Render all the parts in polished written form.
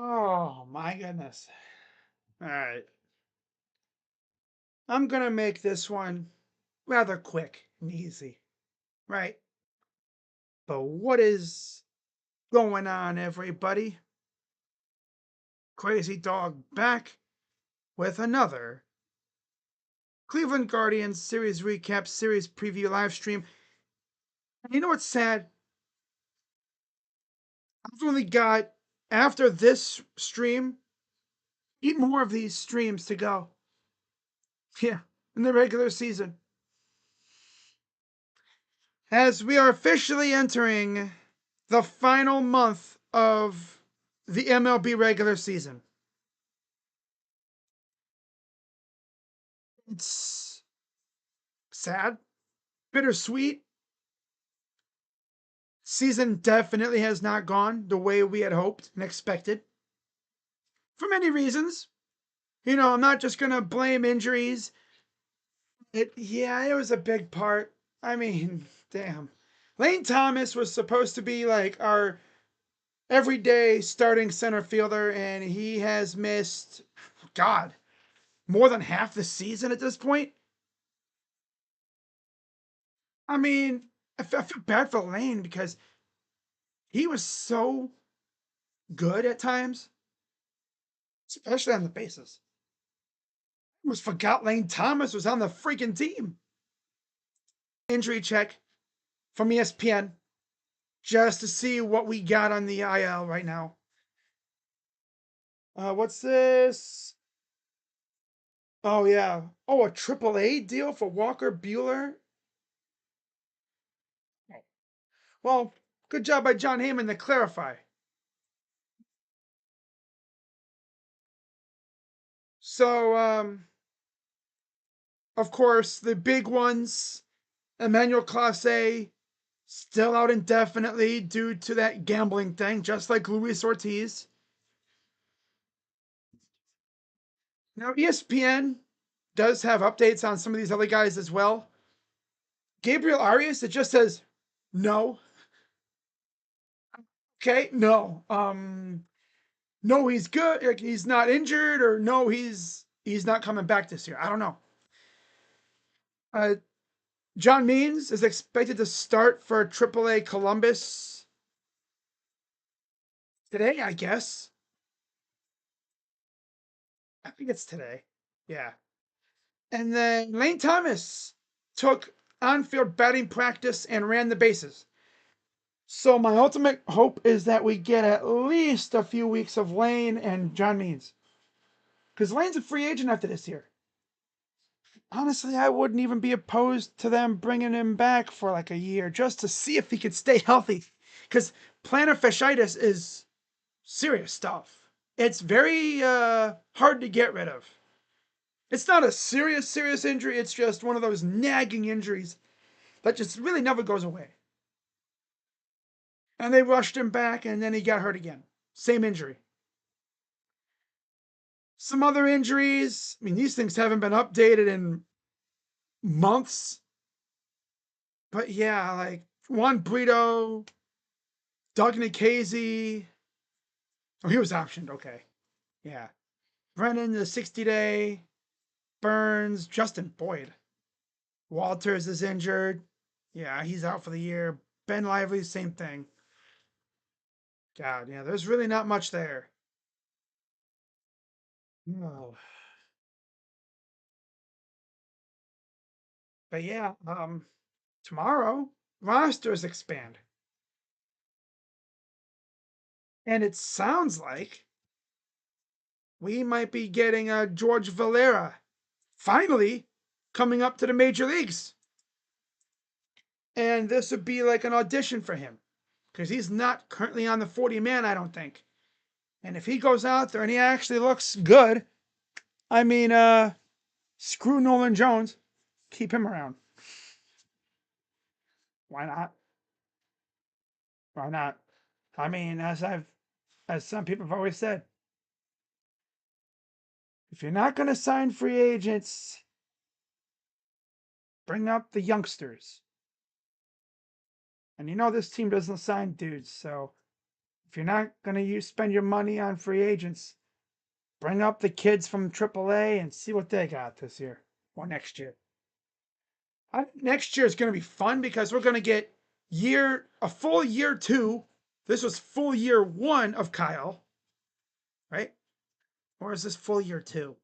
Oh my goodness. All right. I'm going to make this one rather quick and easy, right? But what is going on, everybody? Crazy Dog back with another Cleveland Guardians series recap, series preview live stream. And you know what's sad? I've only got, after this stream, 8 more of these streams to go. Yeah, in the regular season. As we are officially entering the final month of the MLB regular season. It's sad, bittersweet. Season definitely has not gone the way we had hoped and expected. For many reasons. I'm not just going to blame injuries. It was a big part. I mean, damn. Lane Thomas was supposed to be like our everyday starting center fielder, and he has missed, God, more than half the season at this point. I mean, I feel bad for Lane because he was so good at times, especially on the bases. I almost forgot Lane Thomas was on the freaking team. Injury check from ESPN just to see what we got on the IL right now. What's this? Oh, yeah. Oh, a AAA deal for Walker Bueller? Well, good job by John Heyman to clarify. So, of course, the big ones, Emmanuel Clase, still out indefinitely due to that gambling thing, just like Luis Ortiz. Now, ESPN does have updates on some of these other guys as well. Gabriel Arias, it just says no. Okay, no. No, he's good. Like, he's not injured, or no, he's not coming back this year. I don't know. Uh, John Means is expected to start for AAA Columbus today, I guess. I think it's today. Yeah. And then Lane Thomas took on-field batting practice and ran the bases. So my ultimate hope is that we get at least a few weeks of Lane and John Means. Because Lane's a free agent after this year. Honestly, I wouldn't even be opposed to them bringing him back for like a year just to see if he could stay healthy. Because plantar fasciitis is serious stuff. It's very hard to get rid of. It's not a serious injury. It's just one of those nagging injuries that just really never goes away. And they rushed him back, and then he got hurt again. Same injury. Some other injuries. I mean, these things haven't been updated in months. But yeah, like Juan Brito, Doug Nikhazy. Oh, he was optioned. Okay. Yeah. Brennan, the 60-day. Burns, Justin Boyd. Walters is injured. Yeah, he's out for the year. Ben Lively, same thing. God, yeah, there's really not much there. No. But yeah, tomorrow rosters expand. And it sounds like we might be getting a George Valera finally coming up to the major leagues. And this would be like an audition for him because he's not currently on the 40 man, I don't think. And if he goes out there and he actually looks good, I mean, screw Nolan Jones, keep him around. Why not? Why not? I mean, as some people have always said, if you're not going to sign free agents, bring up the youngsters. And this team doesn't sign dudes, so If you're not going to spend your money on free agents, bring up the kids from AAA and see what they got this year or next year. Next year is going to be fun because we're going to get a full year 2. This was full year 1 of Kyle, right? Or is this full year 2?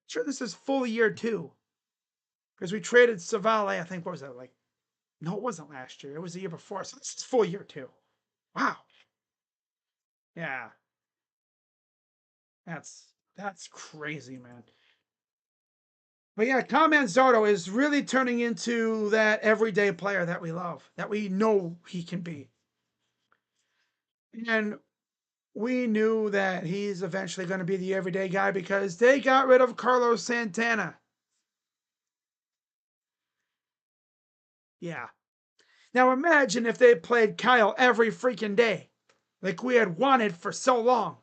Sure, this is full year 2 because we traded Savale. I think what was that like? No, it wasn't last year. It was the year before. So this is full year 2. Wow. Yeah, that's crazy, man. But yeah, Tom Manzardo is really turning into that everyday player that we love, that we know he can be. And we knew that he's eventually going to be the everyday guy because they got rid of Carlos Santana. Yeah. Now imagine if they played Kyle every freaking day, like we had wanted for so long.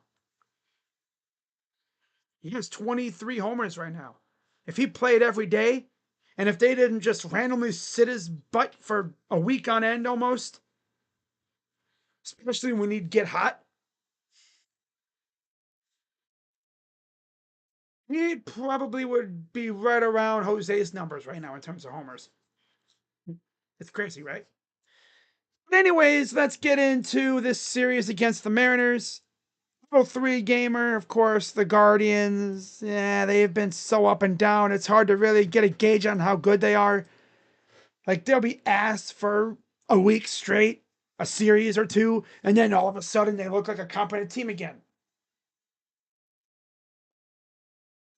He has 23 homers right now. If he played every day, and if they didn't just randomly sit his butt for a week on end almost, especially when he'd get hot, he probably would be right around Jose's numbers right now in terms of homers. It's crazy, right? But anyways, let's get into this series against the Mariners. Little 3-gamer, of course, the Guardians. Yeah, they've been so up and down. It's hard to really get a gauge on how good they are. Like they'll be asked for a week straight, a series or two, and then all of a sudden they look like a competent team again.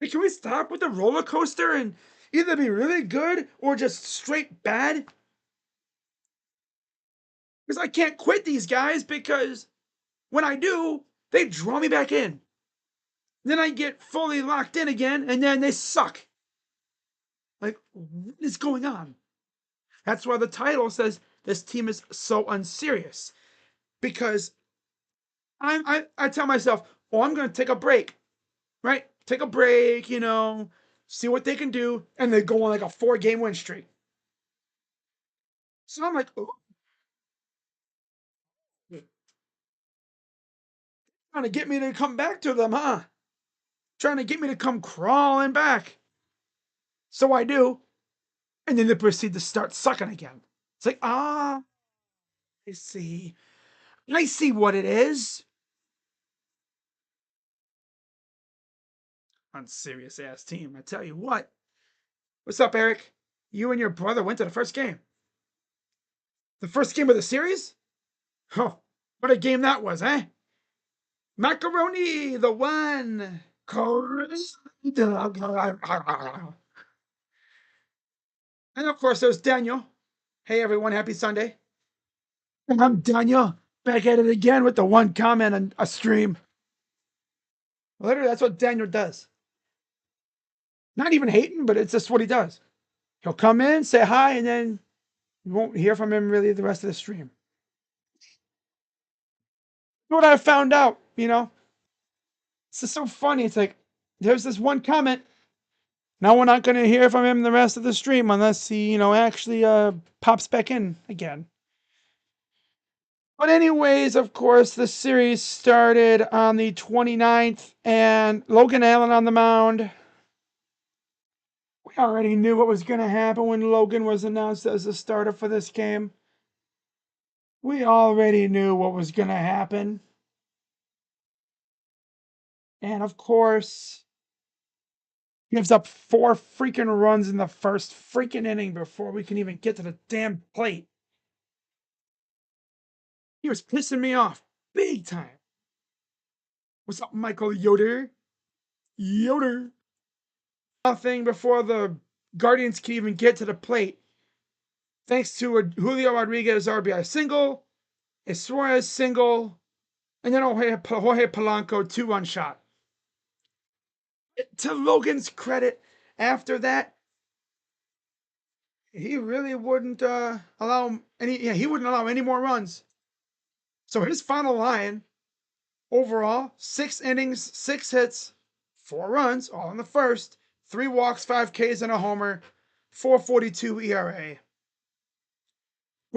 Hey, can we stop with the roller coaster and either be really good or just straight bad? Because I can't quit these guys because when I do, they draw me back in. Then I get fully locked in again, and then they suck. Like, what is going on? That's why the title says this team is so unserious. Because I tell myself, oh, I'm going to take a break, right? Take a break, see what they can do, and they go on like a 4-game win streak. So I'm like, oh, trying to get me to come back to them, huh? Trying to get me to come crawling back. So I do. And then they proceed to start sucking again. It's like, I see. I see what it is. Unserious ass team. I tell you what. What's up, Eric? You and your brother went to the first game. The first game of the series? Oh, what a game that was, eh? Macaroni, the one. And of course, there's Daniel. Hey, everyone, happy Sunday. And I'm Daniel, back at it again with the one comment on a stream. Literally, that's what Daniel does. Not even hating, but it's just what he does. He'll come in, say hi, and then you won't hear from him really the rest of the stream. What I found out, it's just so funny. It's like there's this one comment. Now we're not going to hear from him the rest of the stream unless he, actually pops back in again. But anyways, of course, the series started on the 29th, and Logan Allen on the mound. We already knew what was going to happen when Logan was announced as the starter for this game. We already knew what was going to happen. And of course, gives up 4 freaking runs in the first freaking inning before we can even get to the damn plate. He was pissing me off big time. What's up, Michael Yoder? Yoder. Nothing before the Guardians can even get to the plate. Thanks to a Julio Rodriguez RBI single, a Suarez single, and then Jorge Polanco 2-run shot. To Logan's credit, after that, he really wouldn't allow he wouldn't allow any more runs. So his final line, overall, 6 innings, 6 hits, 4 runs, all in the first, 3 walks, 5 Ks, and a homer, 4.42 ERA.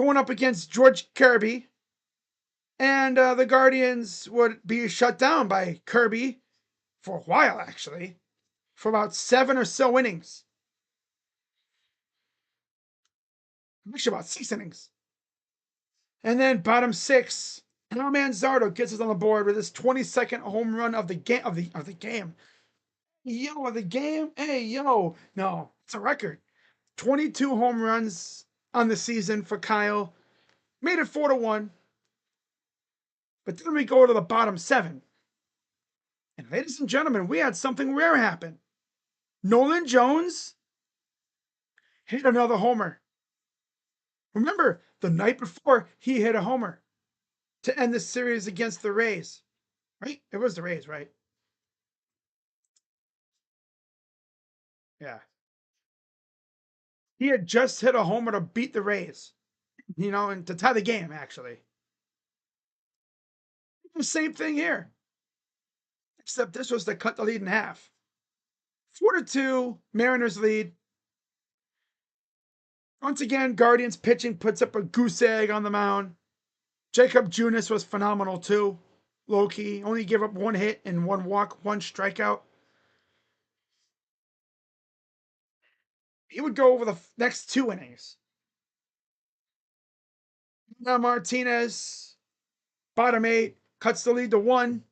going up against George Kirby. And the Guardians would be shut down by Kirby for a while, actually, for about 7 or so innings. Actually, about 6 innings. And then bottom 6, Al Manzardo gets us on the board with his 22nd home run of the game of the game. Yo, of the game? Hey, yo. No, it's a record. 22 home runs on the season for Kyle. Made it 4-1. But then we go to the bottom 7. And ladies and gentlemen, we had something rare happen. Nolan Jones hit another homer. Remember, the night before, he hit a homer to end the series against the Rays. Right? It was the Rays, right? Yeah. He had just hit a homer to beat the Rays, and to tie the game, actually. The same thing here, except this was to cut the lead in half. 4-2, Mariners lead. Once again, Guardians pitching puts up a goose egg on the mound. Jacob Junis was phenomenal too. Low key, only gave up 1 hit and 1 walk, 1 strikeout. He would go over the next 2 innings. Now Martinez, bottom 8, cuts the lead to 1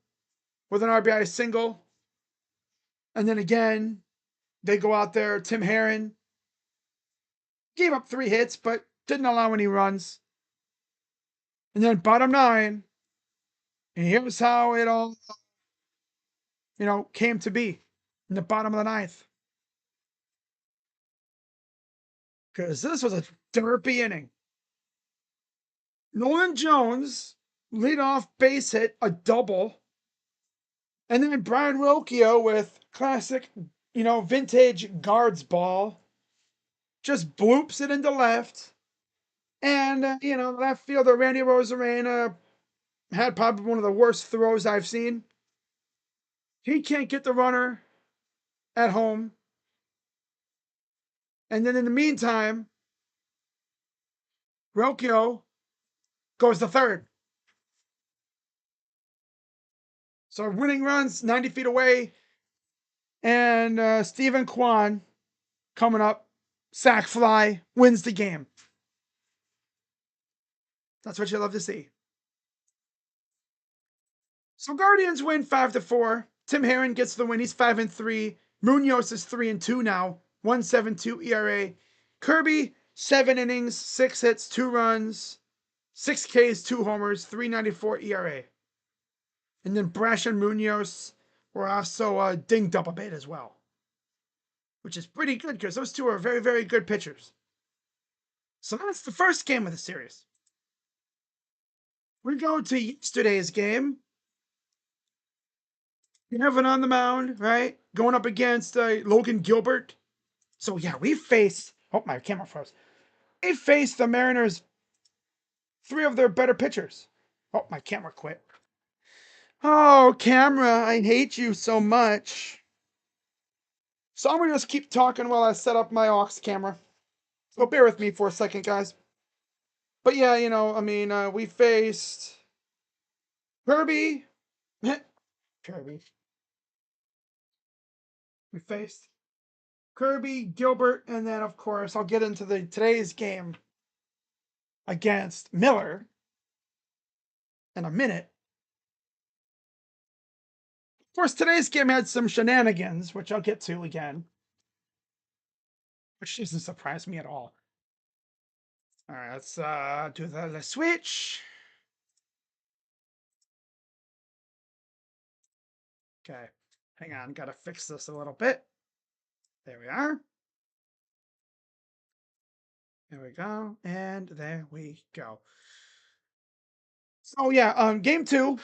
with an RBI single. And then again, they go out there. Tim Herron gave up 3 hits, but didn't allow any runs. And then bottom 9, and here's how it all, came to be in the bottom of the 9th. Because this was a derpy inning. Nolan Jones, leadoff base hit, a double. And then Brian Wilkio with classic, vintage guards ball, just bloops it into left. And, left fielder Randy Rosarena had probably one of the worst throws I've seen. He can't get the runner at home. And then in the meantime, Wilkio goes to third. So winning runs 90 feet away. And Stephen Kwan coming up, sack fly, wins the game. That's what you love to see. So Guardians win 5-4. Tim Herron gets the win. He's 5-3. Munoz is 3-2 now. 1.72 ERA. Kirby, 7 innings, 6 hits, 2 runs, 6 Ks, 2 homers, 3.94 ERA. And then Brash and Munoz were also dinged up a bit as well, which is pretty good because those two are very, very good pitchers. So that's the first game of the series. We go to yesterday's game. Kevin on the mound, right? Going up against Logan Gilbert. So yeah, we faced. Oh, my camera froze. We faced the Mariners, 3 of their better pitchers. Oh, my camera quit. Oh, camera, I hate you so much. So I'm gonna just keep talking while I set up my aux camera. So bear with me for a second, guys. But yeah, we faced Kirby. Kirby. We faced Kirby, Gilbert, and then of course I'll get into today's game against Miller in a minute. Of course, today's game had some shenanigans, which I'll get to again, which doesn't surprise me at all. All right, let's do the switch. Okay, hang on, gotta fix this a little bit. There we are. There we go, and there we go. So yeah, game 2,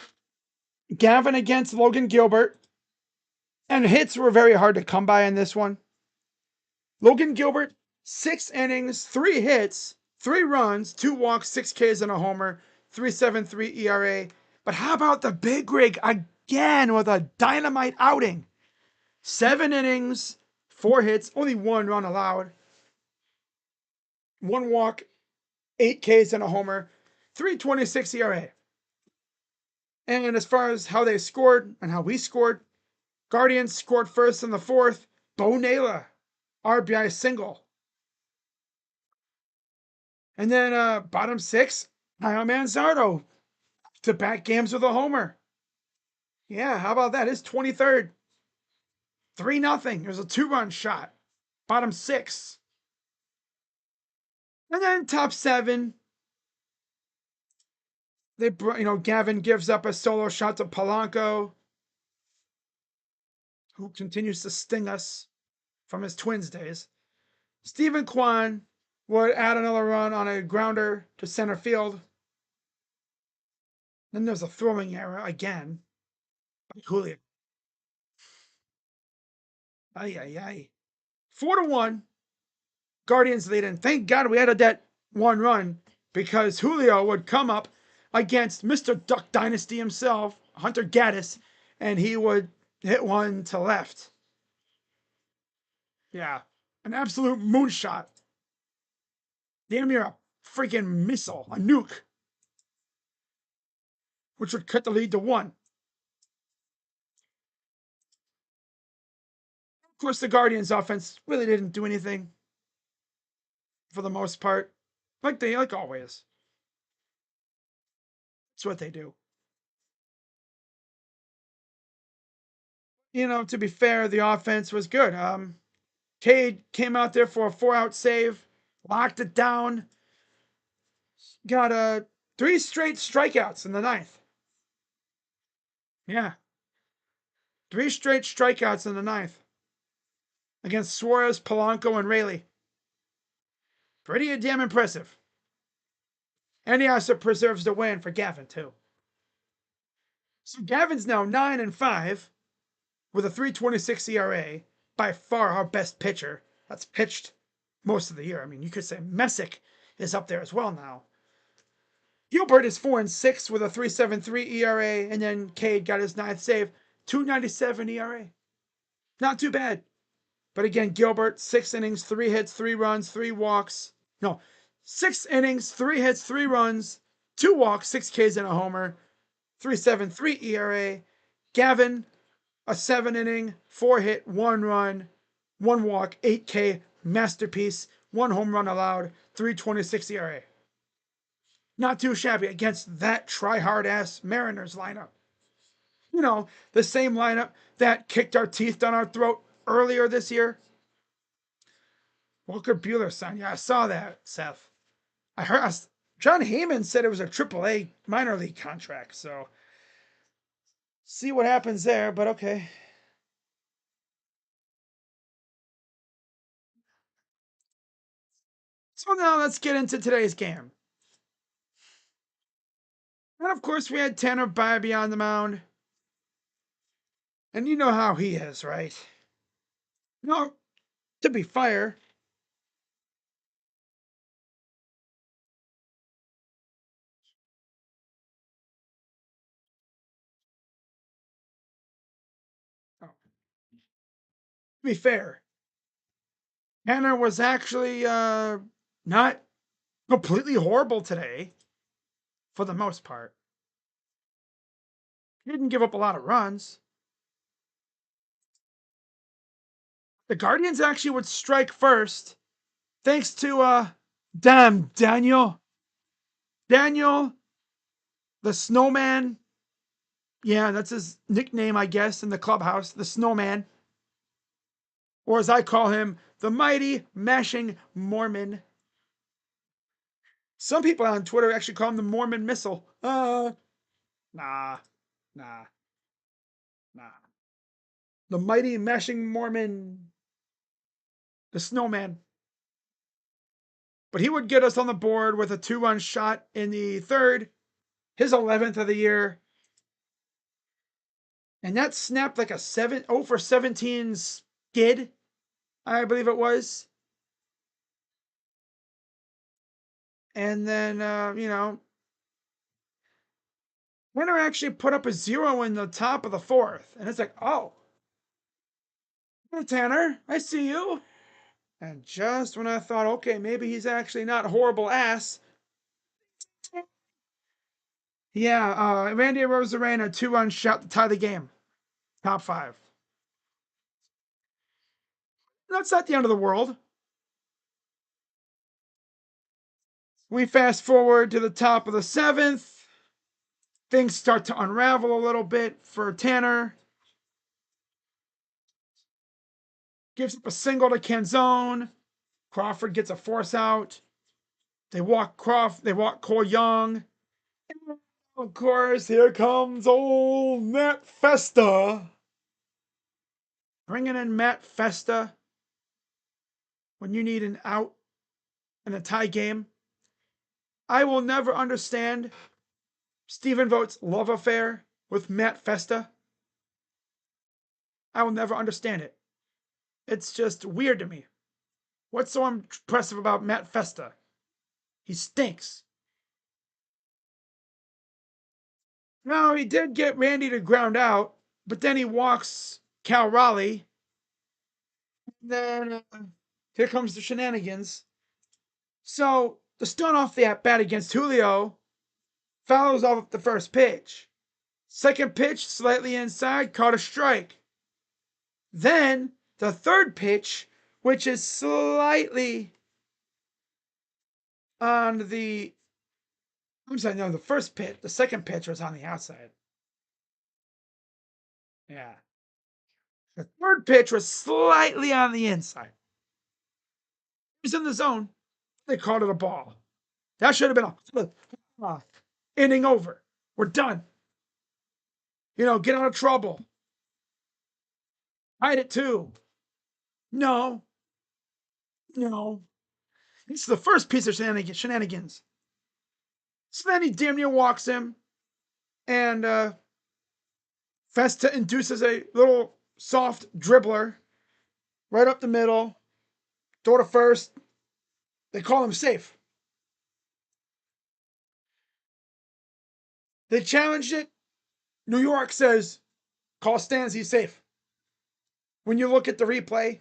Gavin against Logan Gilbert, and hits were very hard to come by in this one. Logan Gilbert, 6 innings, 3 hits, 3 runs, 2 walks, 6 Ks and a homer, 3.73 ERA. But how about the big rig again with a dynamite outing? 7 innings, 4 hits, only 1 run allowed, 1 walk, 8 Ks and a homer, 3.26 ERA. And as far as how they scored and how we scored, Guardians scored first in the fourth. Bo Naylor, RBI single. And then bottom six, Kyle Manzardo to back games with a homer. Yeah, how about that? His 23rd. 3-0. It was a 2-run shot. Bottom six. And then top seven, Gavin gives up a solo shot to Polanco, who continues to sting us from his Twins days. Stephen Kwan would add another run on a grounder to center field. Then there's a throwing error again by Julio. Ay, ay, ay. 4-1. Guardians lead, and thank God we added that one run because Julio would come up against Mr. Duck Dynasty himself, Hunter Gaddis, and he would hit one to left. Yeah, an absolute moonshot. Damn near a freaking missile, a nuke, which would cut the lead to 1. Of course, the Guardians' offense really didn't do anything for the most part, like always. That's what they do. To be fair, the offense was good. Cade came out there for a 4-out save, locked it down, got 3 straight strikeouts in the ninth. Yeah, 3 straight strikeouts in the ninth against Suarez, Polanco, and Rayleigh. Pretty damn impressive. And he also preserves the win for Gavin too. So Gavin's now 9-5 with a 3.26 ERA. By far our best pitcher that's pitched most of the year. I mean, you could say Messick is up there as well now. Gilbert is 4-6 with a 3.73 ERA, and then Cade got his 9th save, 2.97 ERA. Not too bad. But again, Gilbert, 6 innings, 3 hits, 3 runs, 3 walks. No, 6 innings, 3 hits, 3 runs, 2 walks, 6 Ks and a homer, 3.73 ERA. Gavin, a 7 inning, 4 hit, 1 run, 1 walk, 8K masterpiece, 1 home run allowed, 3.26 ERA. Not too shabby against that try-hard ass Mariners lineup. The same lineup that kicked our teeth down our throat earlier this year. Walker Buehler signed. Yeah, I saw that, Seth. I heard John Heyman said it was a AAA minor league contract, so see what happens there, but okay. So now let's get into today's game. And of course, we had Tanner Bybee on the mound. And you know how he is, right? No, to be fair, Tanner was actually not completely horrible today, for the most part. He didn't give up a lot of runs. The Guardians actually would strike first, thanks to damn Daniel. Daniel, the Snowman. Yeah, that's his nickname, I guess, in the clubhouse, the Snowman. Or as I call him, the Mighty Mashing Mormon. Some people on Twitter actually call him the Mormon Missile. Nah, nah, nah. The Mighty Mashing Mormon, the Snowman. But he would get us on the board with a 2-run shot in the third, his 11th of the year. And that snapped like a 0 for 17 skid, I believe it was. And then, Winner actually put up a 0 in the top of the fourth. And it's like, oh, hey, Tanner, I see you. And just when I thought, okay, maybe he's actually not horrible ass, Yeah, Randy Rosarena, 2-run shot to tie the game. Top 5. That's not the end of the world. We fast forward to the top of the 7th. Things start to unravel a little bit for Tanner. Gives up a single to Canzone. Crawford gets a force out. They walk Cole Young. And of course, here comes old Matt Festa. Bringing in Matt Festa when you need an out in a tie game. I will never understand Stephen Vogt's love affair with Matt Festa. I will never understand it. It's just weird to me. What's so impressive about Matt Festa? He stinks. No, he did get Randy to ground out, but then he walks Cal Raleigh. Then here comes the shenanigans. So the start off the at bat against Julio fouls off the first pitch. Second pitch, slightly inside, caught a strike. Then the third pitch, which is slightly on the. I'm sorry, no, the first pitch, the second pitch was on the outside. Yeah. The third pitch was slightly on the inside. He was in the zone. They called it a ball. That should have been a inning over. We're done. Get out of trouble. Hide it too. No. This is the first piece of shenanigans. So then he damn near walks him, and Festa induces a little soft dribbler right up the middle, throw to first. They call him safe. They challenged it. New York says, call stands, he's safe. When you look at the replay,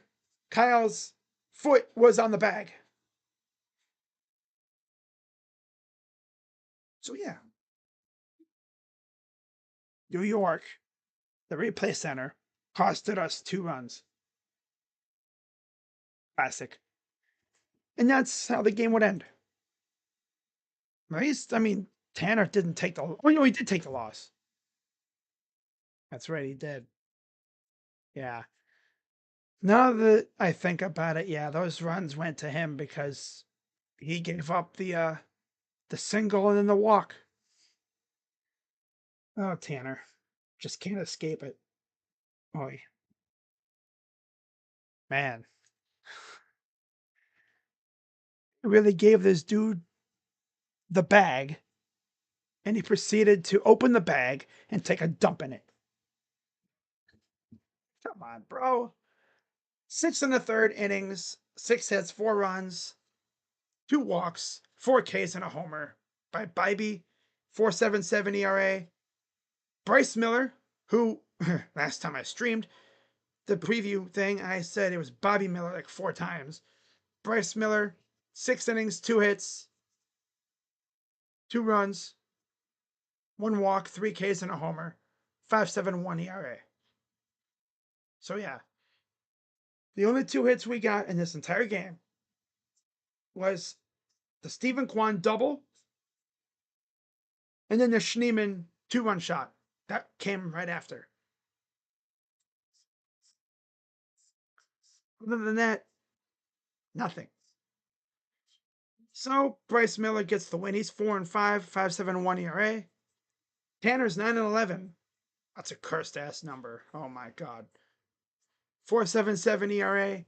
Kyle's foot was on the bag. So yeah. New York, the replay center, costed us 2 runs. Classic. And that's how the game would end. At least, Tanner didn't take the. Oh, no, he did take the loss. That's right, he did. Yeah. Now that I think about it, yeah, those runs went to him because he gave up the single and then the walk. Oh, Tanner, just can't escape it. Boy, man, really gave this dude the bag, and he proceeded to open the bag and take a dump in it. Come on, bro. 6 1/3 innings, 6 hits, 4 runs, 2 walks, 4 Ks, and a homer by Bibee, 4.77 ERA. Bryce Miller, who last time I streamed the preview thing, I said it was Bobby Miller like 4 times. Bryce Miller, 6 innings, 2 hits, 2 runs, 1 walk, 3 Ks, and a homer, 5.71 ERA. So yeah, the only 2 hits we got in this entire game was the Stephen Kwan double and then the Schneemann 2-run shot. That came right after. Other than that, nothing. So Bryce Miller gets the win. He's 4-5, 5.71 ERA. Tanner's 9-11. That's a cursed ass number. Oh my god. 4.77 ERA.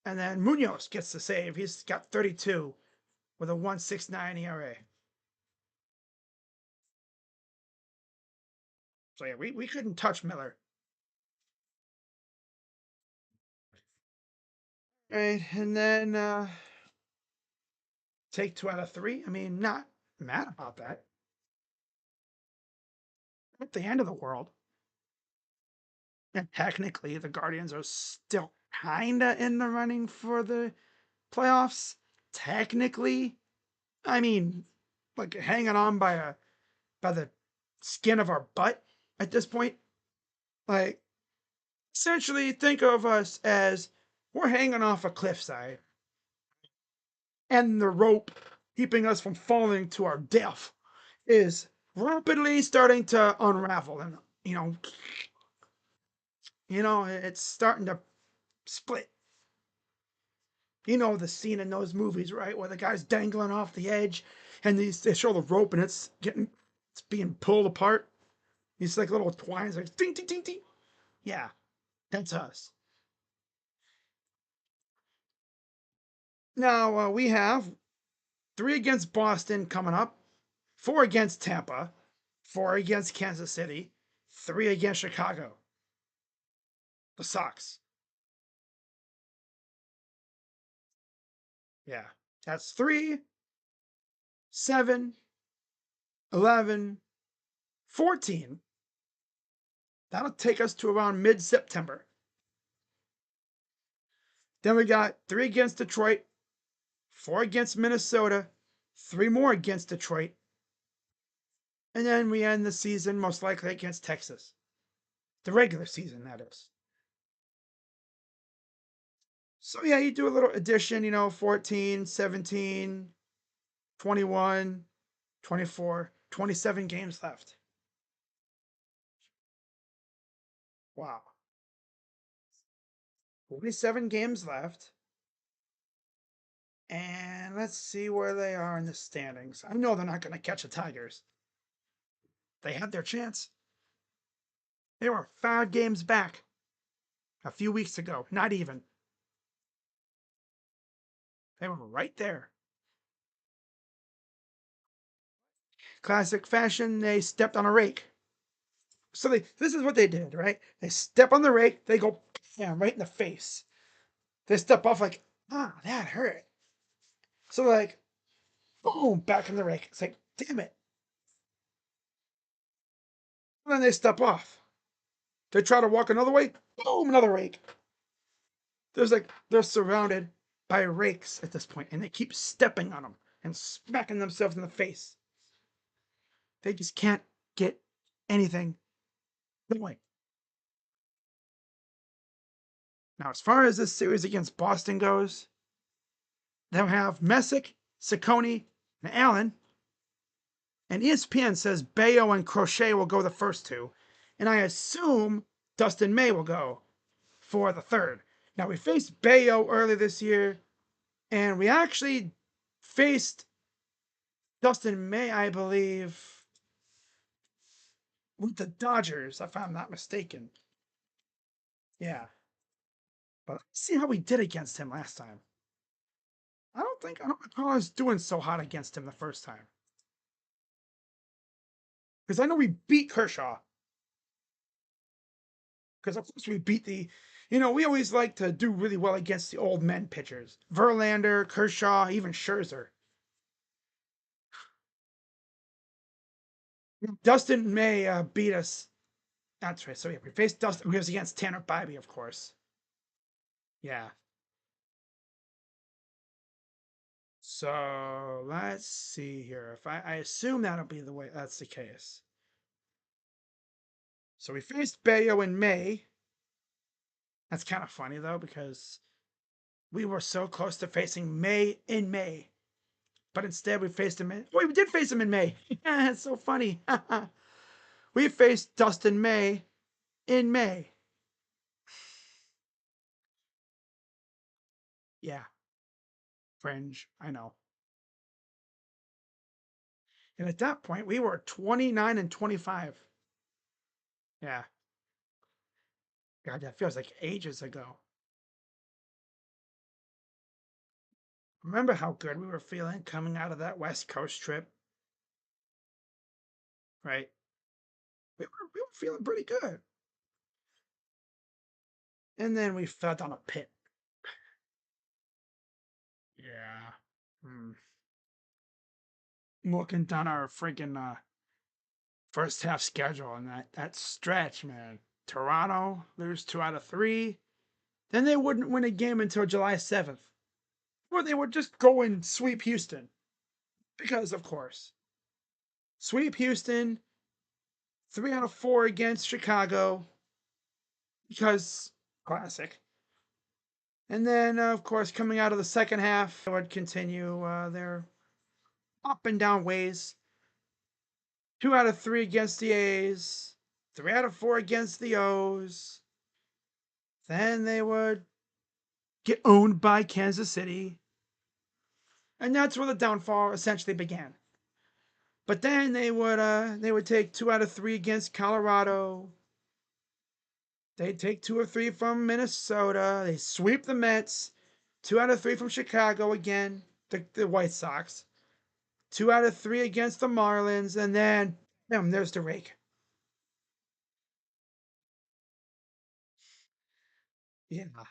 And then Munoz gets the save. He's got 32 with a 1.69 ERA. So yeah, we couldn't touch Miller. Right, and then take 2 out of 3. Not mad about that. At the end of the world. And technically, the Guardians are still kinda in the running for the playoffs. Technically, like hanging on by by the skin of our butt at this point. Like, essentially, think of us as we're hanging off a cliffside, and the rope keeping us from falling to our death is rapidly starting to unravel, and it's starting to split. You know the scene in those movies, right, where the guy's dangling off the edge, and they show the rope, and it's being pulled apart. These like little twines, like ding ding ding ding. Yeah, that's us. Now we have 3 against Boston coming up, 4 against Tampa, 4 against Kansas City, 3 against Chicago. The Sox. Yeah, that's 3, 7, 11, 14. That'll take us to around mid-September. Then we got 3 against Detroit, 4 against Minnesota, 3 more against Detroit, and then we end the season most likely against Texas. The regular season, that is. So yeah, you do a little addition, 14, 17, 21, 24, 27 games left. Wow. 47 games left. And let's see where they are in the standings. I know they're not going to catch the Tigers. They had their chance. They were 5 games back a few weeks ago. Not even. They were right there. Classic fashion, they stepped on a rake. So this is what they did, right? They step on the rake, they go right in the face. They step off like, that hurt. So like, boom, back in the rake. It's like, damn it. And then they step off. They try to walk another way, boom, another rake. They're surrounded by rakes at this point, and they keep stepping on them and smacking themselves in the face. They just can't get anything going. Now, as far as this series against Boston goes, they'll have Messick, Ciccone, and Allen. And ESPN says Bayo and Crochet will go the first 2. And I assume Dustin May will go for the third. Now, we faced Bayo earlier this year, and we actually faced Dustin May, I believe, with the Dodgers, if I'm not mistaken. Yeah. But let's see how we did against him last time. I don't recall us doing so hot against him the first time. Because I know we beat Kershaw. Because of course we beat we always like to do really well against the old men pitchers. Verlander, Kershaw, even Scherzer. Dustin May beat us. That's right. So yeah, we faced Dustin. It was against Tanner Bibee, of course. Yeah. So let's see here. If I assume that'll be the way that's the case. So we faced Bayo in May. That's kind of funny though, because we were so close to facing May in May. But instead we faced him in we did face him in May. It's so funny. We faced Dustin May in May. Yeah. Fringe, I know. And at that point we were 29 and 25. Yeah. God, that feels like ages ago. Remember how good we were feeling coming out of that West Coast trip? Right? We were feeling pretty good. And then we fell down a pit. Yeah. Hmm. Looking down our freaking first half schedule and that stretch, man. Toronto lose 2 out of 3. Then they wouldn't win a game until July 7th. Or they would just go and sweep Houston. Because of course. Sweep Houston, 3 out of 4 against Chicago because classic. And then, of course, coming out of the second half, they would continue their up and down ways. 2 out of 3 against the A's, 3 out of 4 against the O's. Then they would get owned by Kansas City. And that's where the downfall essentially began. But then they would take 2 out of 3 against Colorado. They'd take 2 or 3 from Minnesota. They sweep the Mets. 2 out of 3 from Chicago again, the White Sox. 2 out of 3 against the Marlins, and then there's the rake. Yeah, I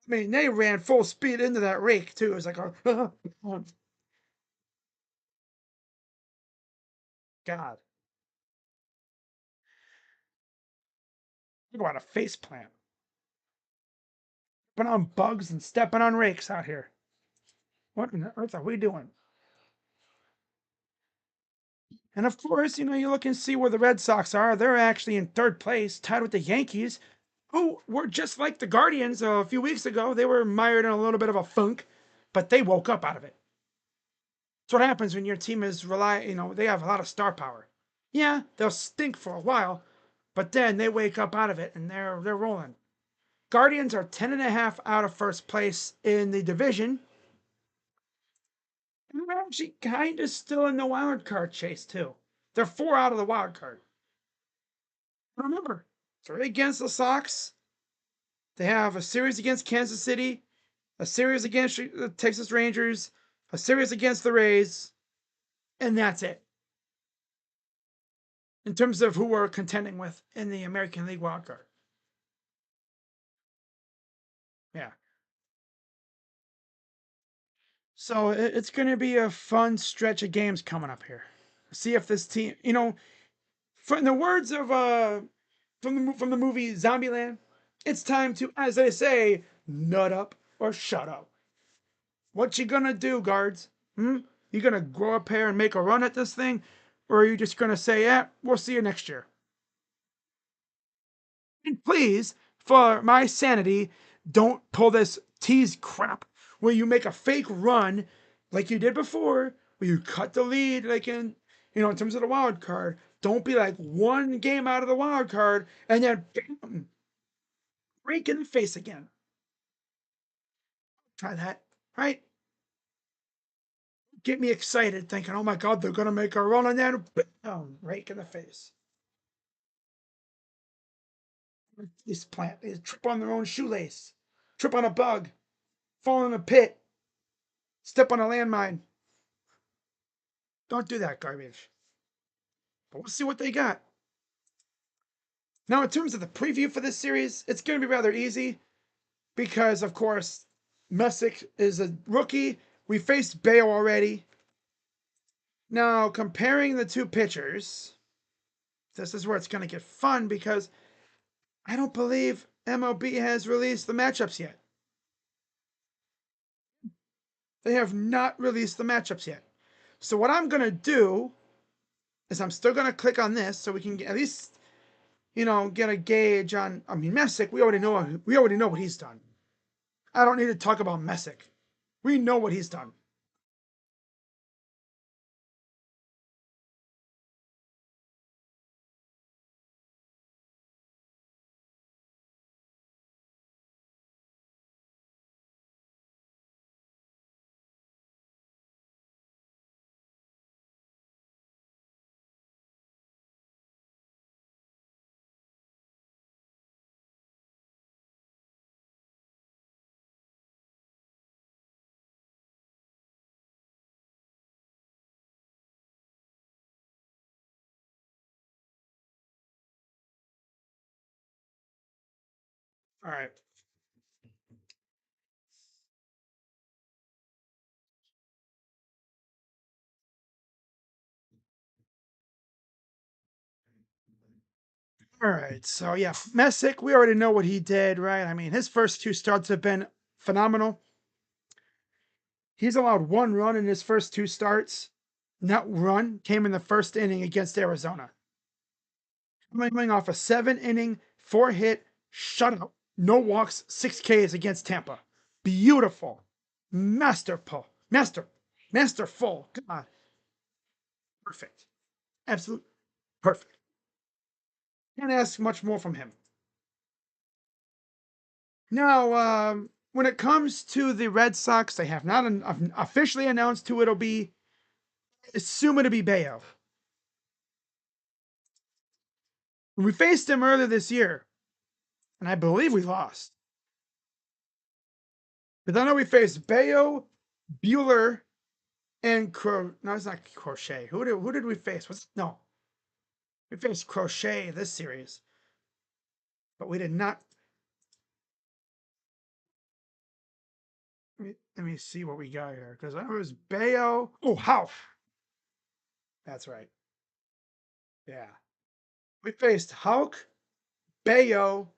mean they ran full speed into that rake too. It was like, oh, God, talk about a face plant. Stepping on bugs and stepping on rakes out here. What on earth are we doing? And of course, you look and see where the Red Sox are. They're actually in third place, tied with the Yankees, who were just like the Guardians a few weeks ago. They were mired in a little bit of a funk, but they woke up out of it. That's what happens when your team they have a lot of star power. Yeah, they'll stink for a while, but then they wake up out of it and they're rolling. Guardians are 10.5 out of first place in the division. And they're actually kind of still in the wild card chase, too. They're 4 out of the wild card. Remember, 3 against the Sox. They have a series against Kansas City, a series against the Texas Rangers, a series against the Rays, and that's it. In terms of who we're contending with in the American League wildcard. Yeah. So it's going to be a fun stretch of games coming up here. See if this team, from the words of from the movie Zombieland, it's time to, as they say, nut up or shut up. What you gonna do, guards? You gonna grow up here and make a run at this thing, or are you just gonna say, "Yeah, we'll see you next year"? And please, for my sanity, don't pull this tease crap where you make a fake run like you did before, where you cut the lead, like in terms of the wild card. Don't be like one game out of the wild card and then bam, break in the face again. Try that, right? Get me excited thinking, oh my God, they're going to make a run and then bam, rake in the face. This plant, they trip on their own shoelace, trip on a bug, fall in a pit, step on a landmine. Don't do that garbage. But we'll see what they got. Now, in terms of the preview for this series, it's going to be rather easy because, of course, Messick is a rookie. We faced Bale already. Now, comparing the two pitchers, this is where it's going to get fun because I don't believe MLB has released the matchups yet. They have not released the matchups yet. So what I'm going to do is I'm still going to click on this so we can at least, get a gauge on. I mean, Messick, we already know what he's done. I don't need to talk about Messick. We know what he's done. All right. All right. So yeah, Messick, we already know what he did, right? I mean, his first 2 starts have been phenomenal. He's allowed 1 run in his first 2 starts. And that run came in the first inning against Arizona. Coming off a 7-inning, 4-hit shutout, no walks, 6 Ks against Tampa. Beautiful. Masterful. Masterful. God. Perfect. Absolute perfect. Can't ask much more from him. Now, when it comes to the Red Sox, they have not officially announced who it'll be. Assume it'll be Bayo. We faced him earlier this year, and I believe we lost. But I know we faced Bayo, Bueller, and no, it's not Crochet. Who did we face? No, we faced Crochet this series, but we did not. Let me see what we got here, because I know it was Bayo. Oh, how? That's right. Yeah, we faced Hulk, Bayo,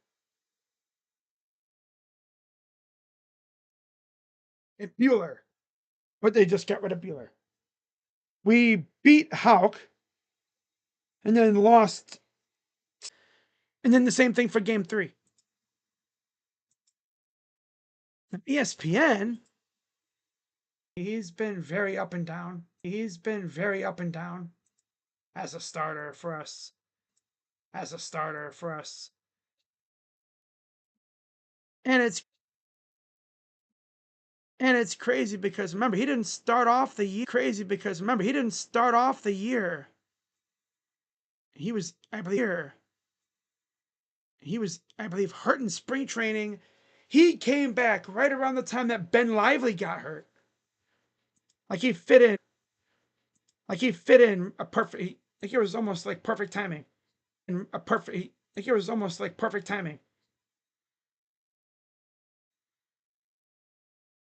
and Bueller, but they just got rid of Bueller. We beat Hulk, and then lost, and then the same thing for Game 3. ESPN, he's been very up and down. He's been very up and down as a starter for us. And it's crazy because remember he didn't start off the year. He was, I believe, hurt in spring training. He came back right around the time that Ben Lively got hurt. Like he fit in a perfect. Like it was almost like perfect timing.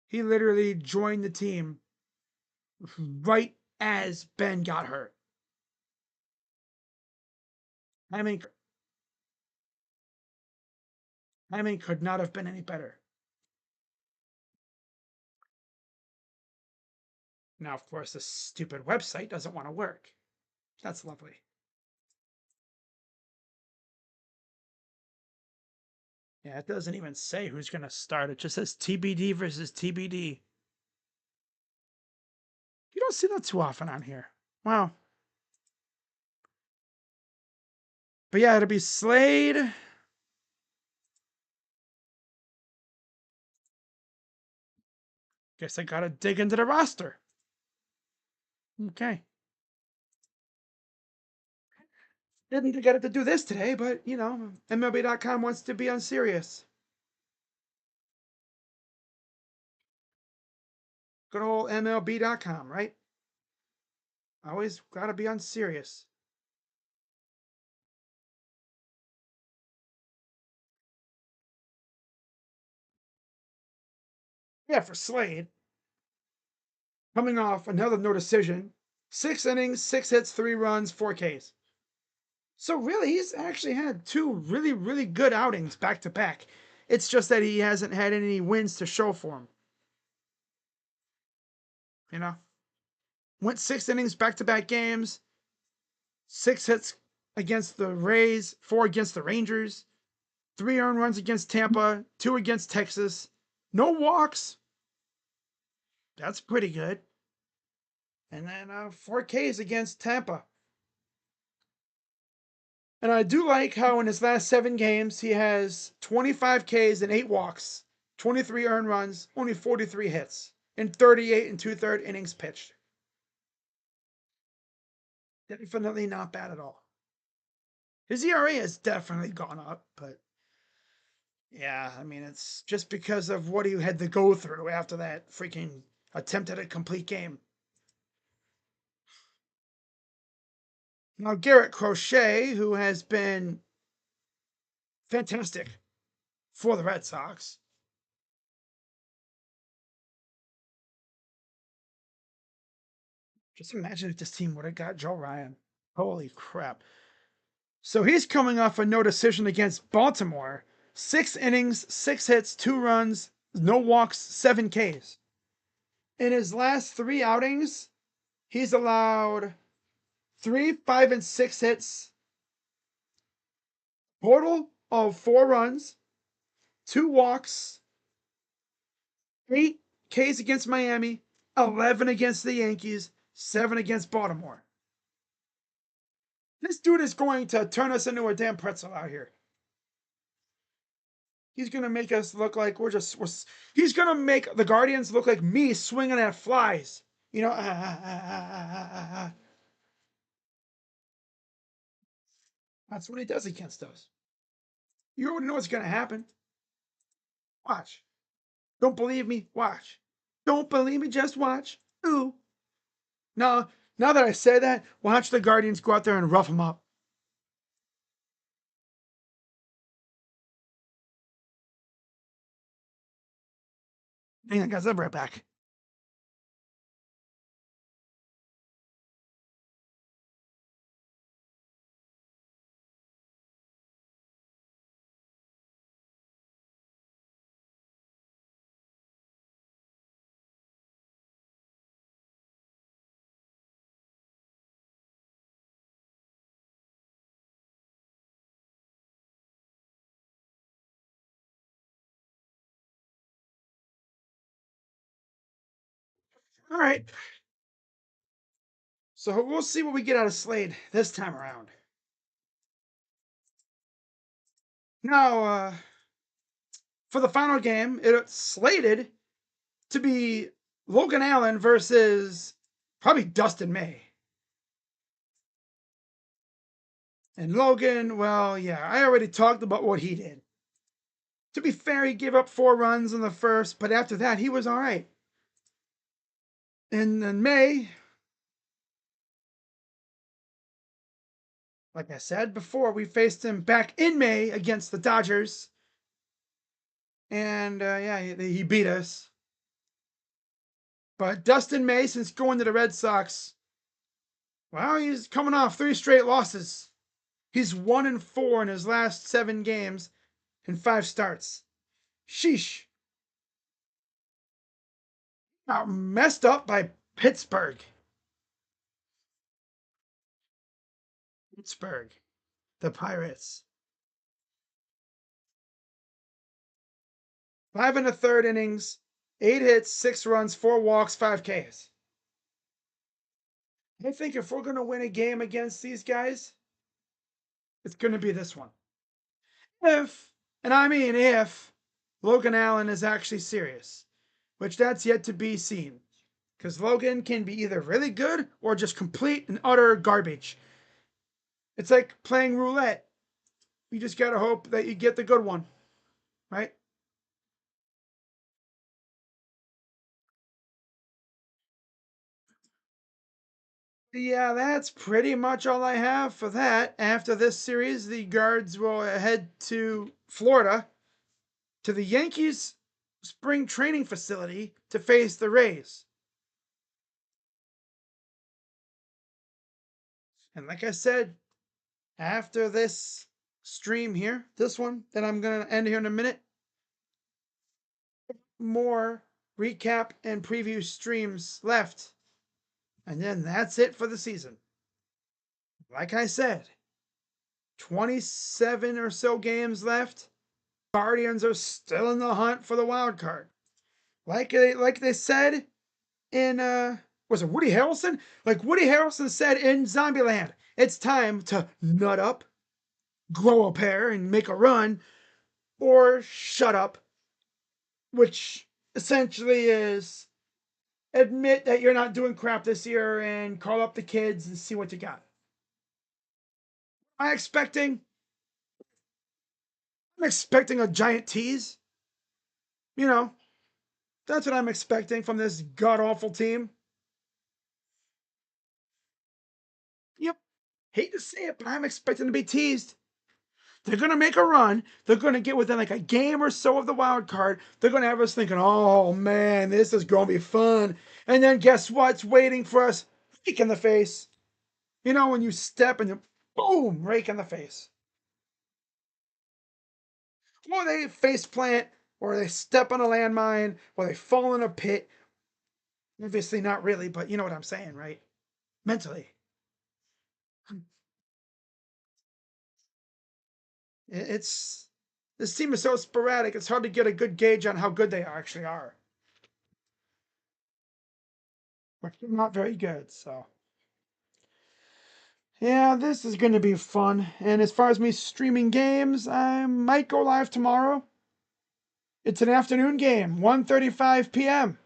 He literally joined the team right as Ben got hurt. I mean, could not have been any better. Now, of course, this stupid website doesn't want to work. That's lovely. Yeah, it doesn't even say who's going to start. It just says TBD versus TBD. You don't see that too often on here. Wow. But yeah, it'll be Slade. Guess I gotta dig into the roster. Okay. Didn't get it to do this today, but you know, MLB.com wants to be unserious. Good old MLB.com, right? Always gotta be unserious. Yeah, for Slade. Coming off another no decision. 6 innings, 6 hits, 3 runs, 4 Ks. So really, he's actually had 2 really, really good outings back to back. It's just that he hasn't had any wins to show for him. You know? Went 6 innings back to back games, 6 hits against the Rays, 4 against the Rangers, 3 earned runs against Tampa, 2 against Texas, no walks. That's pretty good. And then 4 Ks against Tampa. And I do like how in his last 7 games, he has 25 Ks and 8 walks, 23 earned runs, only 43 hits, and 38 and 2/3 innings pitched. Definitely not bad at all. His ERA has definitely gone up, but yeah, I mean, it's just because of what he had to go through after that freaking attempt at a complete game. Now, Garrett Crochet, who has been fantastic for the Red Sox. Just imagine if this team would have got Joe Ryan. Holy crap. So he's coming off a no decision against Baltimore. 6 innings, 6 hits, 2 runs, no walks, 7 Ks. In his last 3 outings, he's allowed 3, 5, and 6 hits, total of 4 runs, 2 walks, 8 Ks against Miami, 11 against the Yankees, 7 against Baltimore. This dude is going to turn us into a damn pretzel out here. He's going to make us look like he's going to make the Guardians look like me swinging at flies. You know, That's what he does against us. You already know what's going to happen. Watch. Don't believe me? Watch. Don't believe me? Just watch. Ooh. Now that I say that, watch the Guardians go out there and rough them up. Hang on, guys. I'll be right back. All right. So we'll see what we get out of Slade this time around. Now, for the final game, it's slated to be Logan Allen versus probably Dustin May. And Logan, well, yeah, I already talked about what he did. To be fair, he gave up 4 runs in the first, but after that, he was all right. And then May, like I said before, we faced him back in May against the Dodgers. And yeah, he beat us. But Dustin May, since going to the Red Sox, well, he's coming off 3 straight losses. He's 1-4 in his last 7 games and 5 starts. Sheesh. Got messed up by Pittsburgh. The Pirates. 5 1/3 innings, 8 hits, 6 runs, 4 walks, 5 Ks. I think if we're going to win a game against these guys, it's going to be this one. If, and I mean if, Logan Allen is actually serious, which that's yet to be seen. Because Logan can be either really good or just complete and utter garbage. It's like playing roulette. You just got to hope that you get the good one, right? Yeah, that's pretty much all I have for that. After this series, the Guards will head to Florida to the Yankees spring training facility to face the Rays. And like I said, after this stream here, this one that I'm going to end here in a minute, more recap and preview streams left. And then that's it for the season. Like I said, 27 or so games left. Guardians are still in the hunt for the wild card. Like they said in was it Woody Harrelson? Like Woody Harrelson said in Zombieland, it's time to nut up, grow a pair, and make a run, or shut up, which essentially is admit that you're not doing crap this year and call up the kids and see what you got. Am I expecting? I'm expecting a giant tease. You know, that's what I'm expecting from this god awful team. Yep. Hate to say it, but I'm expecting to be teased. They're going to make a run. They're going to get within like a game or so of the wild card. They're going to have us thinking, oh man, this is going to be fun. And then guess what's waiting for us? Rake in the face. You know, when you step and you boom, rake in the face. Or they face plant, or they step on a landmine, or they fall in a pit. Obviously, not really, but you know what I'm saying, right? Mentally, it's this team is so sporadic. It's hard to get a good gauge on how good they actually are. But they're not very good, so yeah, this is going to be fun. And as far as me streaming games, I might go live tomorrow. It's an afternoon game, 1:35 p.m.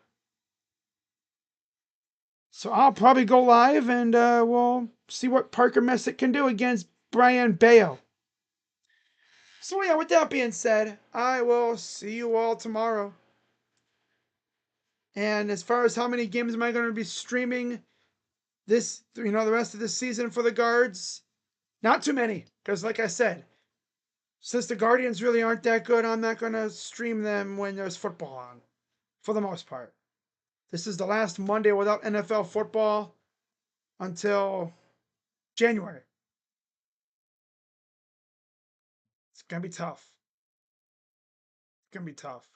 So I'll probably go live and we'll see what Parker Messick can do against Brian Bale. So yeah, with that being said, I will see you all tomorrow. And as far as how many games am I going to be streaming this, the rest of this season for the guards, not too many. Because like I said, since the Guardians really aren't that good, I'm not going to stream them when there's football on, for the most part. This is the last Monday without NFL football until January. It's going to be tough. It's going to be tough.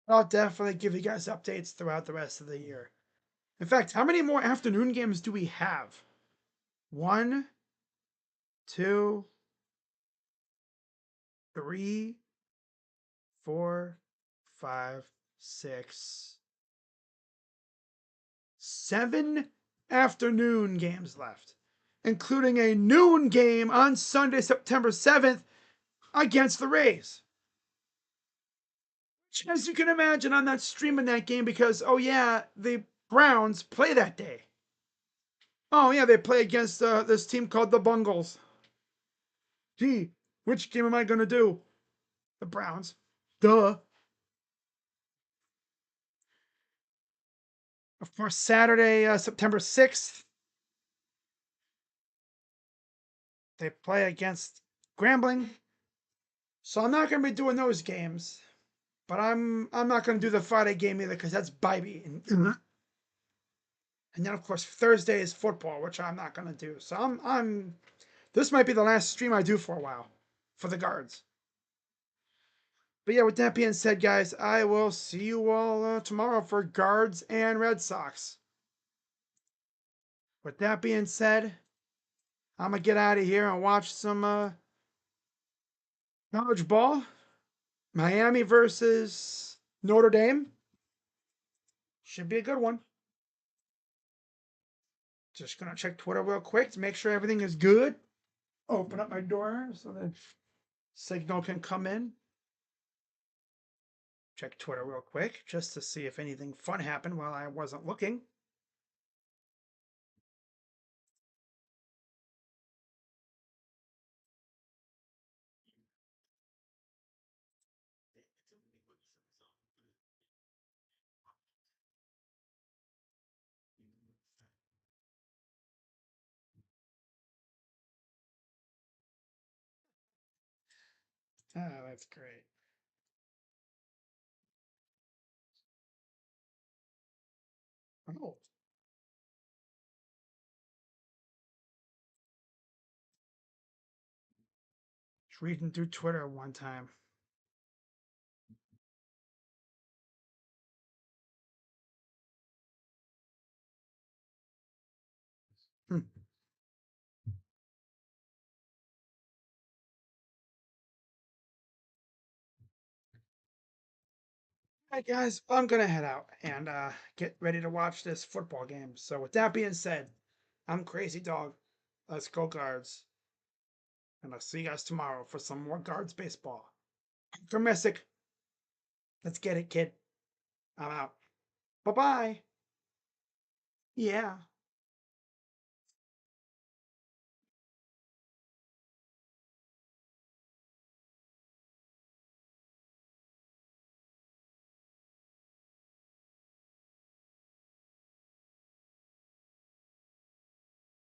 I'll definitely give you guys updates throughout the rest of the year. In fact, how many more afternoon games do we have? One, two, three, four, five, six, 7 afternoon games left, including a noon game on Sunday, September 7th against the Rays. As you can imagine, I'm not streaming that game because, oh yeah, the Browns play that day. Oh yeah, they play against this team called the Bungles. Gee, which game am I going to do? The Browns. Duh. Of course, Saturday, September 6th, they play against Grambling. So I'm not going to be doing those games. But I'm not going to do the Friday game either because that's Bybee. And then of course Thursday is football, which I'm not going to do. So I'm this might be the last stream I do for a while for the guards. But yeah, with that being said, guys, I will see you all tomorrow for guards and Red Sox. With that being said, I'm gonna get out of here and watch some college ball. Miami versus Notre Dame should be a good one. Just gonna check Twitter real quick to make sure everything is good. Open up my door so the signal can come in. Check Twitter real quick just to see if anything fun happened while I wasn't looking. Ah, that's great. Oh, just reading through Twitter one time. Hmm. All right, guys, I'm gonna head out and get ready to watch this football game. So with that being said, I'm Crazy Dog. Let's go guards. And I'll see you guys tomorrow for some more guards baseball. Grimesic, let's get it, kid. I'm out. Bye bye. Yeah.